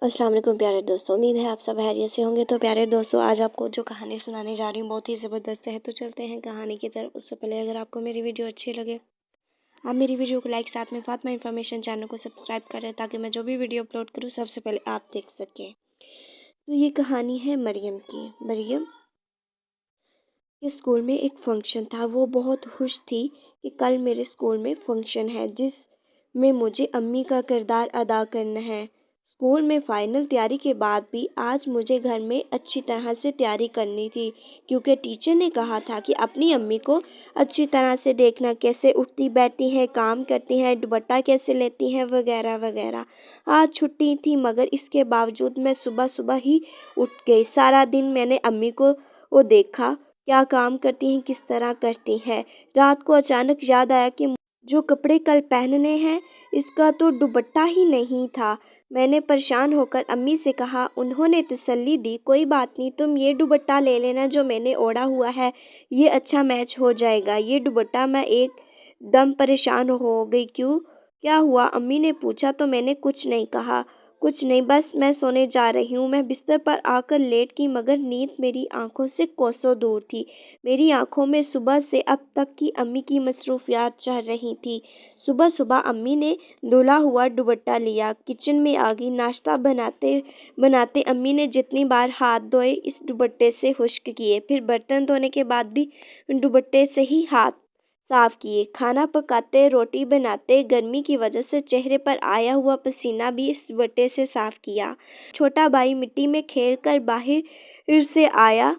अस्सलाम वालेकुम प्यारे दोस्तों, उम्मीद है आप सब खैरियत से होंगे। तो प्यारे दोस्तों, आज आपको जो कहानी सुनाने जा रही हूँ बहुत ही ज़बरदस्त है। तो चलते हैं कहानी की तरफ। उससे पहले अगर आपको मेरी वीडियो अच्छी लगे, आप मेरी वीडियो को लाइक, साथ में फातिमा इन्फॉर्मेशन चैनल को सब्सक्राइब करें ताकि मैं जो भी वीडियो अपलोड करूँ सबसे पहले आप देख सकें। तो ये कहानी है मरियम की। मरियम के स्कूल में एक फंक्शन था। वो बहुत खुश थी कि कल मेरे स्कूल में फंक्शन है जिस में मुझे अम्मी का किरदार अदा करना है। स्कूल में फ़ाइनल तैयारी के बाद भी आज मुझे घर में अच्छी तरह से तैयारी करनी थी, क्योंकि टीचर ने कहा था कि अपनी अम्मी को अच्छी तरह से देखना, कैसे उठती बैठती हैं, काम करती हैं, दुपट्टा कैसे लेती हैं, वगैरह वगैरह। आज छुट्टी थी मगर इसके बावजूद मैं सुबह सुबह ही उठ गई। सारा दिन मैंने अम्मी को वो देखा, क्या काम करती हैं, किस तरह करती हैं। रात को अचानक याद आया कि जो कपड़े कल पहनने हैं इसका तो दुपट्टा ही नहीं था। मैंने परेशान होकर अम्मी से कहा। उन्होंने तसल्ली दी, कोई बात नहीं, तुम ये दुपट्टा ले लेना जो मैंने ओढ़ा हुआ है, ये अच्छा मैच हो जाएगा ये दुपट्टा। मैं एकदम परेशान हो गई। क्यों, क्या हुआ, अम्मी ने पूछा। तो मैंने कुछ नहीं कहा। कुछ नहीं, बस मैं सोने जा रही हूँ। मैं बिस्तर पर आकर लेट गई मगर नींद मेरी आंखों से कोसों दूर थी। मेरी आंखों में सुबह से अब तक की अम्मी की मसरूफियात चल रही थी। सुबह सुबह अम्मी ने धुला हुआ दुपट्टा लिया, किचन में आ गई। नाश्ता बनाते बनाते अम्मी ने जितनी बार हाथ धोए इस दुपट्टे से खुश्क किए, फिर बर्तन धोने के बाद भी दुपट्टे से ही हाथ साफ किए। खाना पकाते, रोटी बनाते, गर्मी की वजह से चेहरे पर आया हुआ पसीना भी इस दुपट्टे से साफ किया। छोटा भाई मिट्टी में खेल कर बाहर से आया,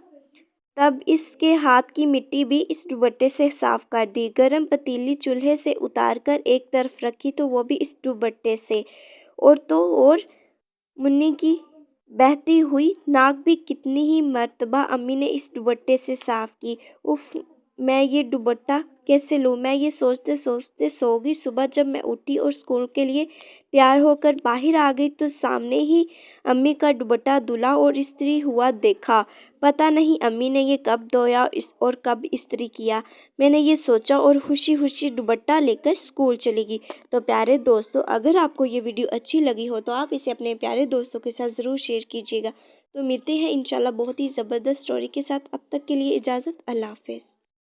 तब इसके हाथ की मिट्टी भी इस दुपट्टे से साफ कर दी। गरम पतीली चूल्हे से उतार कर एक तरफ रखी तो वो भी इस दुपट्टे से। और मुन्नी की बहती हुई नाक भी कितनी ही मर्तबा अम्मी ने इस दुपट्टे से साफ की। उफ, मैं ये दुपट्टा कैसे लूँ, मैं ये सोचते सोचते सो गई। सुबह जब मैं उठी और स्कूल के लिए तैयार होकर बाहर आ गई तो सामने ही अम्मी का दुपट्टा धुला और इस्त्री हुआ देखा। पता नहीं अम्मी ने ये कब धोया और कब इस्त्री किया। मैंने ये सोचा और खुशी खुशी दुपट्टा लेकर स्कूल चली गई। तो प्यारे दोस्तों, अगर आपको ये वीडियो अच्छी लगी हो तो आप इसे अपने प्यारे दोस्तों के साथ ज़रूर शेयर कीजिएगा। तो मिलते हैं इंशाल्लाह बहुत ही ज़बरदस्त स्टोरी के साथ। अब तक के लिए इजाज़त, अल्लाह हाफ़िज़।